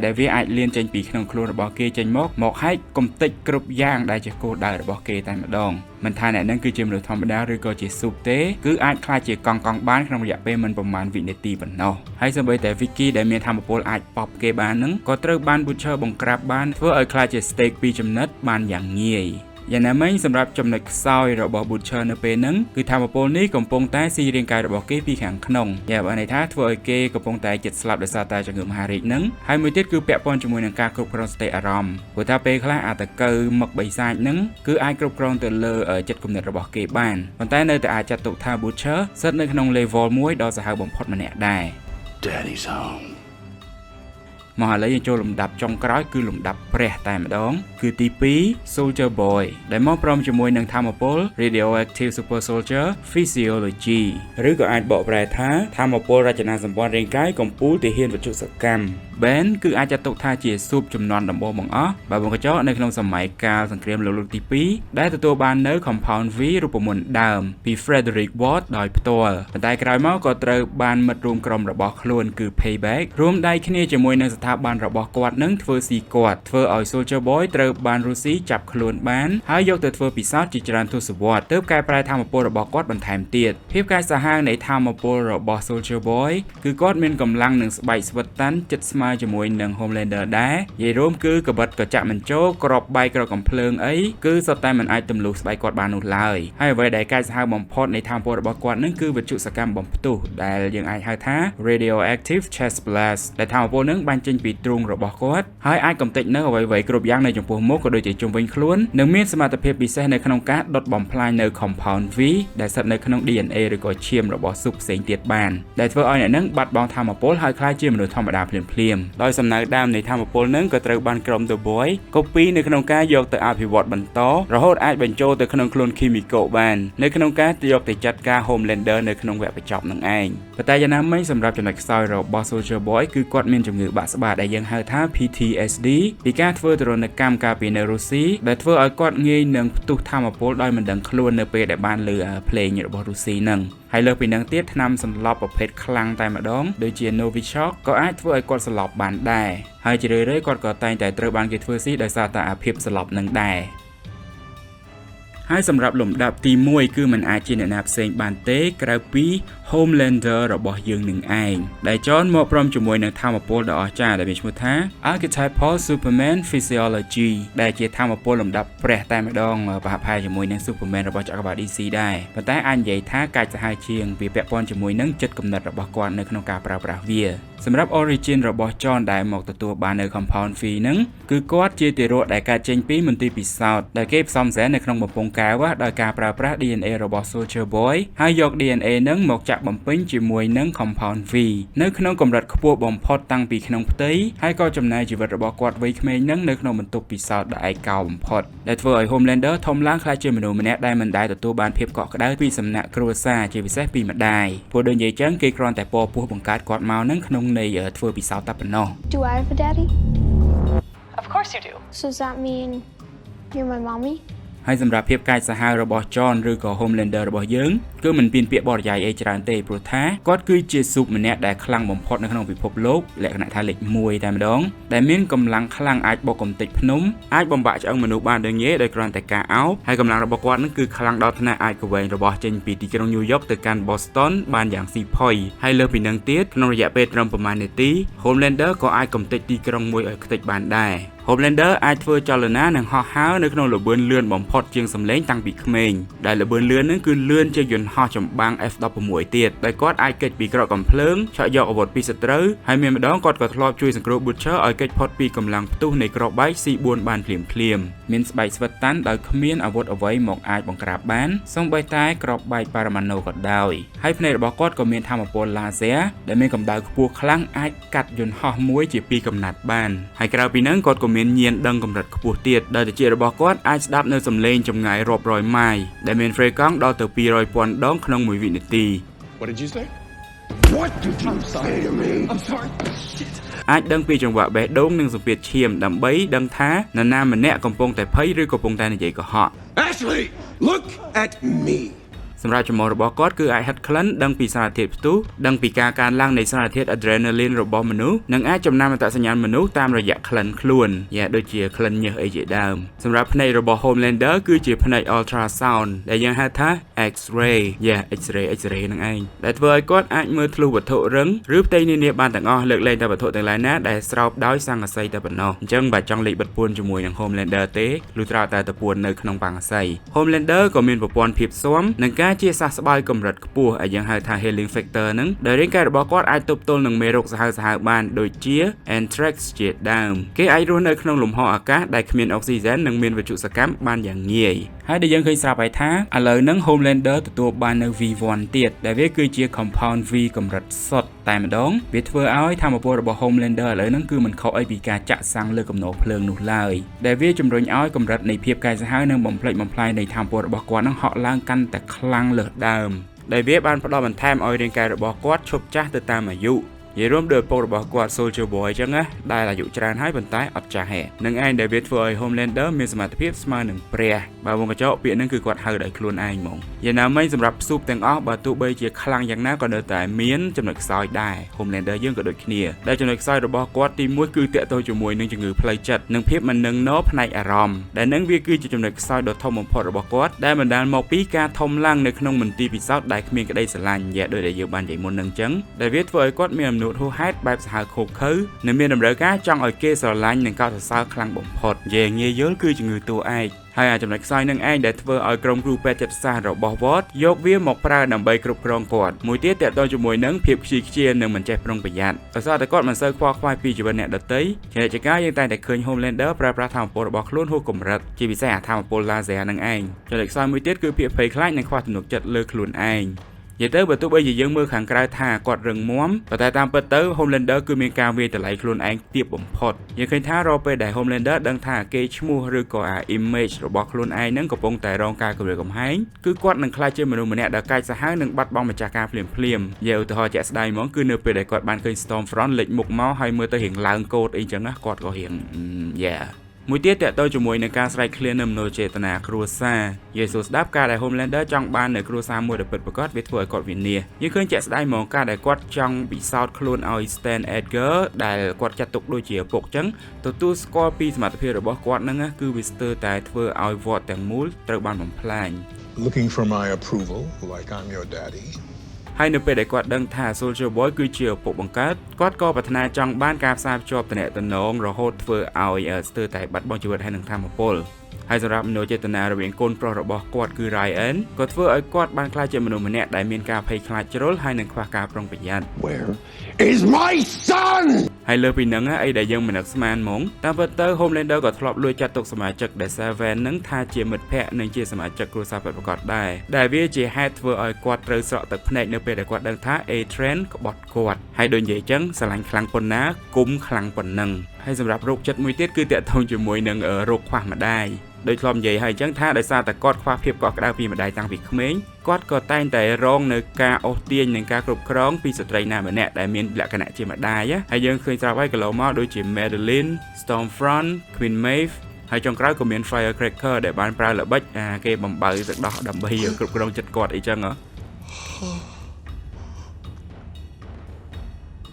ដែលវាអាចលៀនចេញពីក្នុងខ្លួនរបស់គេចេញមកហែកកំទេចគ្រប់យ៉ាងដែលជាគោលដៅរបស់គេតែម្ដងមិនថាអ្នកនឹងគឺជាមនុស្សធម្មតាឬក៏ជាស៊ូបទេគឺអាចក្លាយជាកង់បានក្នុងរយៈពេលមិនប្រមាណវិនាទីប៉ុណ្ណោះហើយសូម្បីតែ Vicky ដែលមានថាមពលអាចប៉ប់គេបាននឹងក៏ត្រូវបាន Butcher បង្ក្រាបបានធ្វើឲ្យក្លាយជា steak ពីចំណិតបានយ៉ាងងាយយ៉ាងណាមិញសម្រាប់ចំណុចខ្សោយរបស់ Butcher នៅពេលហ្នឹងគឺថាមពលនេះកំពុងតែស៊ីរាងកាយរបស់គេពីខាងក្នុងបានន័យថាធ្វើឲ្យគេកំពុងតែចិត្តស្លាប់ដោយសារតែជំងឺមហារីកហ្នឹងហើយមួយទៀតគឺពាក់ព័ន្ធជាមួយនឹងការគ្រប់គ្រងសតិអារម្មណ៍ព្រោះថាពេលខ្លះអាតកូវមឹកបិសាចហ្នឹងគឺអាចគ្រប់គ្រងទៅលើចិត្តគំនិតរបស់គេបានប៉ុន្តែនៅតែអាចចាត់ទុកថា Butcher ស្ថិតនៅក្នុង level មួយដ៏សាហាវបំផុតម្នាក់ដែរ Daddy's home. មកឥឡូវយើងចូលលំដាប់ចុងក្រោយគឺលំដាប់ព្រះតែម្ដងគឺទី2 Soldier Boy ដែលមកព្រមជាមួយនឹងថាមពល Radioactive Super Soldier Physiology ឬក៏អាចបកប្រែថាថាមពលរចនាសម្ព័ន្ធរាងកាយកំពូលទាហានវត្ថុសកម្ម Ben គឺអាចចាត់ទុកថាជាស៊ូបចំនួនដំបូងបង្អស់បើបង្កចោនៅក្នុងសម័យកាលសង្គ្រាមលោកលើកទី2ដែលទទួលបាននៅ Compound V រូបមន្តដើមពី Frederick Ward ដោយផ្ទាល់ប៉ុន្តែក្រោយមកក៏ត្រូវបានមិត្តរួមក្រុមរបស់ខ្លួនគឺ Payback រួមដៃគ្នាជាមួយនឹងស្ថាប័នរបស់គាត់នឹងធ្វើស៊ីគាត់ធ្វើឲ្យ Soldier Boy ត្រូវបានរុស្ស៊ីចាប់ខ្លួនបានហើយយកទៅធ្វើពិសោធន៍ជាច្រើនទសវត្សរ៍ទើបកែប្រែធម្មពលរបស់គាត់បន្ថែមទៀតភាពកាចសាហាវនៃធម្មពលរបស់ Soldier Boy គឺគាត់មានកម្លាំងនិងស្បែកស្វិតតាន់ចិត្តស្មើជាមួយនឹង Homelander ដែរនិយាយរួមគឺក្បិតកញ្ចាក់មិនចូលក្របបែកក្របកំភ្លើងអីគឺសុទ្ធតែមិនអាចទម្លុះស្បែកគាត់បាននោះឡើយហើយអ្វីដែលកាចសាហាវបំផុតនៃធម្មពលរបស់គាត់នឹងគឺវិទ្យុសកម្មបំផ្ទុះដែលយើងអាចហៅថា Radioactive Chest Blast ដែលធម្មពលនឹងបាញ់ចេញពីទ្រូងរបស់គាត់ហើយអាចកំទេចនៅអ្វីៗគ្រប់យ៉ាងនៅចំពោះមុខក៏ដូចជាជុំវិញខ្លួននិងមានសមត្ថភាពពិសេសនៅក្នុងការដុតបំផ្លាញនៅ Compound V ដែលស្ថិតនៅក្នុង DNA ឬក៏ឈាមរបស់ស៊ុបផ្សេងទៀតបានដែលធ្វើឲ្យអ្នកនឹងបាត់បង់ធម្មពលហើយក្លាយជាមនុស្សធម្មតាភ្លាមៗដោយសំណើដើមនៃធម្មពលនឹងក៏ត្រូវបានក្រុម The Boy copy នៅក្នុងការយកទៅអភិវឌ្ឍបន្តរហូតអាចបញ្ចូលទៅក្នុងខ្លួន Kimiko បាននៅក្នុងការយកទៅចាត់ការ Homelander នៅក្នុងវគ្គបញ្ចប់នឹងឯងប៉ុន្តែយ៉ាងណាមិញសម្រាប់ចំណុចខ្សោយរបស់ Soldier Boy គឺគាត់មានជំងឺបាក់ស្បាតដែលយើងហៅថា PTSD ពីការធ្វើទរណកម្មកាលពីនៅរុស្ស៊ីដែលធ្វើឲ្យគាត់ងាយនឹងផ្ទុះធម្មពលដោយមិនដឹងខ្លួននៅពេលដែលបានលើភ្លេងរបស់រុស្ស៊ីនឹងហើយលើពីនឹងទៀតថ្នាំសន្លប់ប្រភេទខ្លាំងតែម្ដងដូចជា Novichok ក៏អាចធ្វើឲ្យគាត់ស្លាប់បានដែរហើយជារឿយៗគាត់ក៏តែងតែត្រូវបានគេធ្វើស៊ីដោយសារតែអាភាពស្លាប់នឹងដែរហើយសម្រាប់លំដាប់ទី1គឺមិនអាចជាអ្នកណាផ្សេងបានទេក្រៅពី Homelander របស់យើងនឹងឯងដែលចនមកព្រមជាមួយនឹងធម្មពលដ៏អស្ចារ្យដែលមានឈ្មោះថា Archetypal Superman Physiology ដែលជាធម្មពលលំដាប់ព្រះតែម្ដងប្រហាក់ប្រហែលជាមួយនឹង Superman របស់ចក្រវាឡ DC ដែរប៉ុន្តែអាចនិយាយថាកាចសាហាវជាងវាពាក់ព័ន្ធជាមួយនឹងចិត្តគំនិតរបស់គាត់នៅក្នុងការប្រើប្រាស់វាសម្រាប់ origin របស់ John ដែលមកទទួលបាននៅ Compound V ហ្នឹងគឺគាត់ជាទារកដែលកើតចេញពីមន្ទីរពិសោធន៍ដែលគេផ្សំផ្សែននៅក្នុងបំពង់កែវដោយការប្រើប្រាស់ DNA របស់ Soldier Boy ហើយយក DNA ហ្នឹងមកចាក់បំពេញជាមួយនឹង Compound V នៅក្នុងកម្រិតខ្ពស់បំផុតតាំងពីក្នុងផ្ទៃហើយក៏ចំណាយជីវិតរបស់គាត់វ័យក្មេងហ្នឹងនៅក្នុងបន្ទប់ពិសោធន៍ដ៏ឯកោបំផុតដែលធ្វើឲ្យ Homelander ធំឡើងក្លាយជាមនុស្សម្នាក់ដែលមិនដែលទទួលបានភាពកក់ក្ដៅពីសំណាក់គ្រួសារជាពិសេសពីម្ដាយព្រោះដូចនិយាយចឹងគេគ្រាន់តែពណ៌ពោះបង្កើតគាត់មកហ្នឹងក្នុងនៃធ្វើពិសោធន៍តែប៉ុណ្ណោះ Do I have a daddy? Of course you do. So does that mean you're my mommy? ហើយសម្រាប់ភាពកាចសាហាវរបស់ John ឬក៏ Homelander របស់យើងគឺមិនមានពាក្យបរិយាយអីច្រើនទេព្រោះថាគាត់គឺជាស៊ុបម្នាក់ដែលខ្លាំងបំផុតនៅក្នុងពិភពលោកលក្ខណៈថាលេខ1តែម្ដងដែលមានកម្លាំងខ្លាំងអាចបុកកំទេចភ្នំអាចបំបាក់ឆ្អឹងមនុស្សបានដូចងាយដោយគ្រាន់តែការអោបហើយកម្លាំងរបស់គាត់នឹងគឺខ្លាំងដល់ថ្នាក់អាចកវែងរបស់ចេញពីទីក្រុង New York ទៅកាន់ Boston បានយ៉ាងស៊ីផុយហើយលើពីនឹងទៀតក្នុងរយៈពេលត្រឹមប្រមាណនាទី Homelander ក៏អាចកំទេចទីក្រុងមួយឲ្យខ្ទេចបានដែរ Homelander អាចធ្វើចលនានិងហោះហើរនៅក្នុងល្បឿនលឿនបំផុតជាងសម្លេងតាំងពីក្មេងដែលល្បឿនលឿននឹងគឺលឿនជាងយន្តហោះចម្បាំង F16 ទៀតដែលគាត់អាចគេចពីក្រកកំភ្លើងឆក់យកអាវុធពីសត្រូវហើយមានម្ដងគាត់ក៏ធ្លាប់ជួយសង្គ្រោះ Butcher ឲ្យគេចផុតពីកម្លាំងផ្ទុះនៃក្របបែក C4 បានភ្លាមមានស្បែកស្វិតតាន់ដោយគ្មានអាវុធអ្វីមកអាចបង្ក្រាបបានសូម្បីតែក្របបែកប៉ារ៉ាម៉ាណូក៏ដោយហើយភ្នែករបស់គាត់ក៏មានថាមពល laser ដែលមានកម្ដៅខ្ពស់ខ្លាំងអាចកាត់យន្តហោះមួយជាពីរកំណាត់បានហើយក្រៅពីហ្នឹងគាត់ក៏មានញៀនដឹងកម្រិតខ្ពស់ទៀតដែលត្រចៀករបស់គាត់អាចស្ដាប់នៅសំឡេងចម្ងាយរាប់រយម៉ាយដែលមាន frequency ដល់ទៅ 200,000 ដងក្នុងមួយវិនាទី What did you say? What did you say to me? I'm sorry. អាចដឹងពីចង្វាក់បេះដូងនិងសម្ពាធឈាមដើម្បីដឹងថានរណាម្នាក់កំពុងតែភ័យឬកំពុងតែនិយាយកុហក Ashley, look at me. សម្រាប់ចំណុចរបស់គាត់គឺអាចហិតក្លិនដឹងពីសារធាតុផ្ទុះដឹងពីការកើនឡើងនៃសារធាតុ adrenaline របស់មនុស្សនិងអាចចំណាំអត្តសញ្ញាណមនុស្សតាមរយៈក្លិនខ្លួនយ៉ាងដូចជាក្លិនញើសអីជាដើមសម្រាប់ភ្នែករបស់ Homelander គឺជាភ្នែក ultrasound ដែលយើងហៅថា X-ray X-ray នឹងឯងដែលធ្វើឲ្យគាត់អាចមើលធ្លុះវត្ថុរឹងឬផ្ទៃនានាបានទាំងអស់លើកលែងតែវត្ថុទាំងឡាយណាដែលស្រោបដោយសង្កសីតែប៉ុណ្ណោះអញ្ចឹងបើចង់លេខបិទពួនជាមួយនឹង Homelander ទេលុះត្រាតែតពួននៅក្នុងបង្គសី Homelander ក៏មានប្រព័ន្ធភាពស៊ាំនិងការជាសះស្បើយកម្រិតខ្ពស់ឲ្យយើងហៅថា healing factor ហ្នឹងដែលរាងកាយរបស់គាត់អាចទប់ទល់នឹងមេរោគសាហាវៗបានដូចជា anthrax ជាដើមគេអាចរស់នៅក្នុងលំហអាកាសដែលគ្មានអុកស៊ីហ្សែននិងមានវិទ្យុសកម្មបានយ៉ាងងាយហើយដែលយើងឃើញស្រាប់ហើយថាឥឡូវហ្នឹង Homelander ទទួលបាននៅ V1 ទៀតដែលវាគឺជា compound V កម្រិតសុទ្ធតែម្ដងវាធ្វើឲ្យធម្មពលរបស់ Homelander ឥឡូវហ្នឹងគឺមិនខុសអីពីការចាក់សាំងលើគំនរភ្លើងនោះឡើយដែលវាជំរុញឲ្យកម្រិតនៃភាពកាយសាហាវនិងបំផ្លិចបំផ្លាញនៃធម្មពលរបស់គាត់ហ្នឹងហក់ឡើងកាន់តែខ្លាំងលើសដើមដែលវាបានផ្ដល់បន្ថែមឲ្យរាងកាយរបស់គាត់ឈប់ចាស់ទៅតាមអាយុនិយាយរួមដោយពុករបស់គាត់ Soldier Boy អញ្ចឹងណាដែលអាយុច្រើនហើយប៉ុន្តែអត់ចាស់ហេនឹងឯងដែលវាធ្វើឲ្យ Homelander មានសមត្ថភាពស្មើនឹងព្រះបើវងកញ្ចក់ពាក្យហ្នឹងគឺគាត់ហៅដោយខ្លួនឯងហ្មងយ៉ាងណាមិញសម្រាប់ស៊ូបទាំងអស់បើទោះបីជាខ្លាំងយ៉ាងណាក៏នៅតែមានចំណុចខ្សោយដែរ Homelander យើងក៏ដូចគ្នាដែលចំណុចខ្សោយរបស់គាត់ទី1គឺតាក់ទងជាមួយនឹងជំងឺផ្លូវចិត្តនិងភាពមិននឹងណផ្នែកអារម្មណ៍ដែលនឹងវាគឺជាចំណុចខ្សោយដ៏ធំបំផុតរបស់គាត់ដែលបណ្ដាលមកពីការធំឡើងនៅក្នុងមន្ទីរពិសោធន៍ដែលគ្មានក្តីស្រឡាញ់យ៉ាងដូចដែលយើងបាននិយាយមុននឹងអញ្ចឹងដែលវាធ្វើឲ្យគាត់មានអំណួតហួសហេតុបែបសាហាវខូខើនិងមានតម្រូវការចង់ឲ្យគេស្រឡាញ់និងកោតសរសើរខ្លាំងបំផុតនិយាយងាយយល់គឺជំងឺតួឯកហើយអាចចំណុចខ្សោយនឹងឯងដែលធ្វើឲ្យក្រុមគ្រូពេទ្យចិត្តសាស្ត្ររបស់ Ward យកវាមកប្រើដើម្បីគ្រប់គ្រងគាត់មួយទៀតតើតើជាមួយនឹងភាពខ្ជិលខ្ជានិងមិនចេះប្រុងប្រយ័ត្នដោយសារតែគាត់មិនសូវខ្វល់ខ្វាយពីជីវិតអ្នកដទៃជានិច្ចកាលយើងតែឃើញ Homelander ប្រើប្រាស់ធម៌ពលរបស់ខ្លួនហួសកម្រិតជាពិសេសអាធម៌ពល laser នឹងឯងចំណុចខ្សោយមួយទៀតគឺភាពភ័យខ្លាចនិងខ្វះទំនុកចិត្តលើខ្លួនឯងនិយាយទៅបើទោះបីជាយើងមើលខាងក្រៅថាគាត់រឹងមាំប៉ុន្តែតាមពិតទៅ Homelander គឺមានការវាយតម្លៃខ្លួនឯងទាបបំផុតយើងឃើញថារាល់ពេលដែល Homelander ដឹងថាគេឈ្មោះឬក៏អា image របស់ខ្លួនឯងហ្នឹងកំពុងតែរងការគំរាមកំហែងគឺគាត់នឹងក្លាយជាមនុស្សម្នាក់ដែលកាចសាហាវនិងបាត់បង់ម្ចាស់ការភ្លាមនិយាយឧទាហរណ៍ជាក់ស្ដែងហ្មងគឺនៅពេលដែលគាត់បានឃើញ Stormfront លេចមុខមកហើយមើលទៅរៀងឡើងកូដអីចឹងណាគាត់ក៏រៀងមួយទៀតតើតើជាមួយនឹងការស្រែកឃ្លាននៅមនោចេតនាគ្រួសារយេស៊ូស្ដាប់ការដែល Homelander ចង់បាននៅគ្រួសារមួយដែលពិតប្រាកដវាធ្វើឲ្យគាត់វិនាសយើងឃើញជាក់ស្ដែងហ្មងការដែលគាត់ចង់ពិសោធន៍ខ្លួនឲ្យ Stan Edgar ដែលគាត់ចាត់ទុកដូចជាឪពុកចឹងទទួលស្គាល់ពីសមត្ថភាពរបស់គាត់ហ្នឹងគឺវាស្ទើរតែធ្វើឲ្យ Ward ទាំងមូលត្រូវបានបំផ្លាញ Looking for my approval like I'm your daddy. ហើយនៅពេលដែលគាត់ដឹងថា Soldier Boy គឺជាឪពុកបង្កើតគាត់ក៏ប្រាថ្នាចង់បានការផ្សារភ្ជាប់ទំនាក់ទំនងរហូតធ្វើឲ្យស្ទើរតែបាត់បង់ជីវិតហើយនឹងធម៌ពលហើយសម្រាប់មនោចេតនារវាងកូនប្រុសរបស់គាត់គឺ Ryan ក៏ធ្វើឲ្យគាត់បានក្លាយជាមនុស្សម្នាក់ដែលមានការភ័យខ្លាចជ្រុលហើយនឹងខ្វះការប្រុងប្រយ័ត្ន Where is my son? ហើយលើពីហ្នឹងអីដែលយើងមិននឹកស្មានហ្មងតាមពិតទៅ Homelander ក៏ធ្លាប់លួចចាត់ទុកសមាជិកដែល Seven ហ្នឹងថាជាមិត្តភក្តិនិងជាសមាជិកគ្រួសារពិតប្រាកដដែរដែលវាជាហេតុធ្វើឲ្យគាត់ត្រូវស្រក់ទឹកភ្នែកនៅពេលដែលគាត់ដឹងថា A-Train ក្បត់គាត់ហើយដូចនិយាយចឹងស្រឡាញ់ខ្លាំងប៉ុណ្ណាគុំខ្លាំងប៉ុណ្ណឹងហើយសម្រាប់រោគចិត្តមួយទៀតគឺតាក់ទងជាមួយនឹងរោគខ្វះម្ដាយដោយធ្លាប់និយាយហើយអញ្ចឹងថាដោយសារតែគាត់ខ្វះភាពកក់ក្ដៅពីម្ដាយតាំងពីក្មេងគាត់ក៏តែងតែរងនៅការអូសទាញនិងការគ្រប់គ្រងពីស្ត្រីណាម្នាក់ដែលមានលក្ខណៈជាម្ដាយហើយយើងឃើញស្រាប់ហើយកន្លងមកដូចជា Madeline, Stormfront, Queen Maeve ហើយចុងក្រោយក៏មាន Firecracker ដែលបានប្រើល្បិចគេបំបើទឹកដោះដើម្បីគ្រប់គ្រងចិត្តគាត់អីចឹង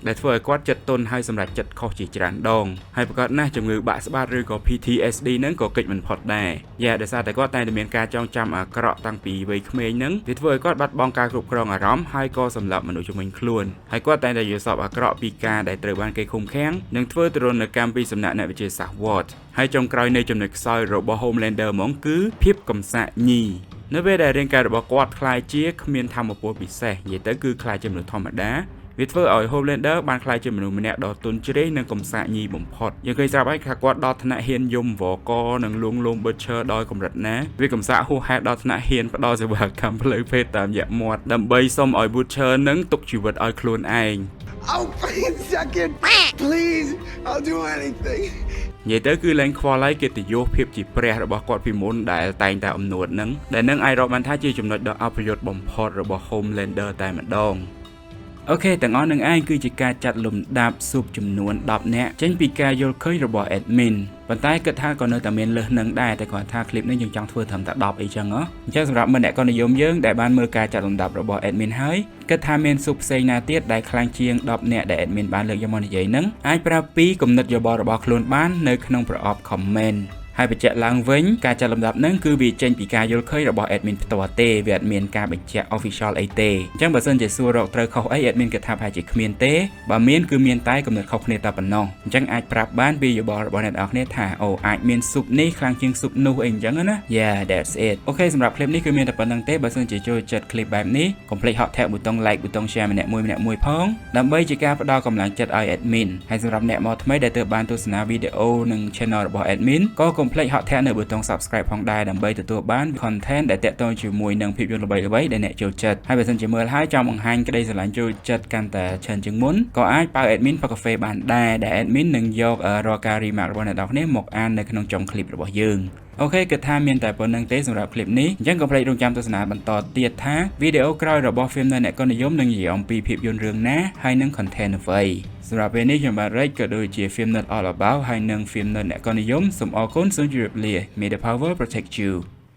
ដែលធ្វើឲ្យគាត់ចិត្តទន់ហើយសម្រាប់ចិត្តខុសជាច្រើនដងហើយប្រកបណាស់ជំងឺបាក់ស្បាតឬក៏ PTSD ហ្នឹងក៏កិច្ចមិនផុតដែរដោយសារតែគាត់តែមានការចងចាំអាក្រក់តាំងពីវ័យក្មេងហ្នឹងវាធ្វើឲ្យគាត់បាត់បង់ការគ្រប់គ្រងអារម្មណ៍ហើយក៏សម្លាប់មនុស្សជំនាញខ្លួនហើយគាត់តែយល់សប្តិអាក្រក់ពីការដែលត្រូវបានគេឃុំឃាំងនិងធ្វើទរណកម្មពីសំណាក់អ្នកវិទ្យាសាស្ត្រ Ward ហើយចុងក្រោយនៃចំណុចខ្សោយរបស់ Homelander ហ្មងគឺភាពកំសាកញីនៅពេលដែលរាងកាយរបស់គាត់คล้ายជាគ្មានធម៌ពលពិសេសនិយាយទៅគឺคล้ายជាមនុស្សធម្មតាវាធ្វើឲ្យ Homelander បានក្លាយជាមនុស្សម្នាក់ដ៏ទន់ជ្រាយនិងកំសាកញីបំផុតយើងឃើញស្រាប់ហើយថាគាត់ដល់ថ្នាក់ហ៊ានយំវកនិងលួងលោម Butcher ដោយកម្រិតណាវាកំសាកហួសហេតុដល់ថ្នាក់ហ៊ានផ្ដោតសេវាកម្មផ្លូវភេទតាមរយៈមាត់ដើម្បីសុំឲ្យ Butcher នឹងទុកជីវិតឲ្យខ្លួនឯង Oh, please, second. Please, I'll do anything. និយាយទៅគឺលែងខ្វល់ហើយកិត្តិយសភាពជាព្រះរបស់គាត់ពីមុនដែលតែងតែអំនួតនឹងដែលនឹងអាចរាប់បានថាជាចំណុចដ៏អប្រយុទ្ធបំផុតរបស់ Homelander តែម្ដង អូខេទាំងអស់នឹងឯងគឺជាការចាត់លំដាប់ស៊ុបចំនួន10នាក់ចេញពីការយល់ឃើញរបស់ admin ប៉ុន្តែគិតថាក៏នៅតែមានលើសនឹងដែរតែគាត់ថា clip នេះយើងចង់ធ្វើត្រឹមតែ10អីចឹងហ៎អញ្ចឹងសម្រាប់មិត្តអ្នកក៏និយមយើងដែលបានមើលការចាត់លំដាប់របស់ admin ហើយគិតថាមានស៊ុបផ្សេងណាទៀតដែលខ្លាំងជាង10នាក់ដែល admin បានលើកយកមកនិយាយហ្នឹងអាចប្រាប់ពីគំនិតយោបល់របស់ខ្លួនបាននៅក្នុងប្រអប់ comment ហើយបញ្ជាក់ឡើងវិញការចាត់លំដាប់ហ្នឹងគឺវាចេញពីការយល់ឃើញរបស់ admin ផ្ទាល់ទេវាអត់មានការបញ្ជាក់ official អីទេអញ្ចឹងបើសិនជាសួររកត្រូវខុសអី admin គិតថាប្រហែលជាគ្មានទេបើមានគឺមានតែគំនិតខុសគ្នាតែប៉ុណ្ណោះអញ្ចឹងអាចប្រាប់បានពីយោបល់របស់អ្នកនរគ្នាថាអូអាចមានស៊ុបនេះខ្លាំងជាងស៊ុបនោះអីអញ្ចឹងណា Yeah that's it អូខេសម្រាប់ clip នេះគឺមានតែប៉ុណ្្នឹងទេបើសិនជាចូលចិត្ត clip បែបនេះកុំភ្លេចហក់ tag ប៊ូតុង like ប៊ូតុង share ម្នាក់មួយផងដើម្បីជាការផ្ដល់កម្លាំងចិត្តឲ្យ admin ហើយសម្រាប់អ្នកមកថ្មីដែលទើបបានទស្សនាវីដេអូនិង channel របស់ admin ក៏កុំភ្លេចហក់ tag នៅប៊ូតុង subscribe ផងដែរដើម្បីទទួលបាន content ដែលតាក់ទងជាមួយនឹងភាពយន្តល្បីៗដែលអ្នកចូលចិត្តហើយបើសិនជាមើលហើយចង់បង្ហាញក្តីស្រឡាញ់ចូលចិត្តកាន់តែច្រើនជាងមុនក៏អាចបើ admin ផឹកកាហ្វេបានដែរដែល admin នឹងយករាល់ការ remark របស់អ្នកនរគ្នាមកអាននៅក្នុងចុង clip របស់យើងអូខេគិតថាមានតែប៉ុណ្្នឹងទេសម្រាប់ clip នេះអញ្ចឹងកុំភ្លេចរងចាំទស្សនាបន្តទៀតថាវីដេអូក្រោយរបស់ film នៅអ្នកក៏និយមនឹងនិយាយអំពីភាពយន្តរឿងណាហើយនឹង content អ្វីសម្រាប់ពេលនេះខ្ញុំបាទ Rick ក៏ដូចជា Film Nerd All About ហើយនឹង Film Nerd អ្នកក៏និយមសូមអរគុណសូមជម្រាបលា May the power protect you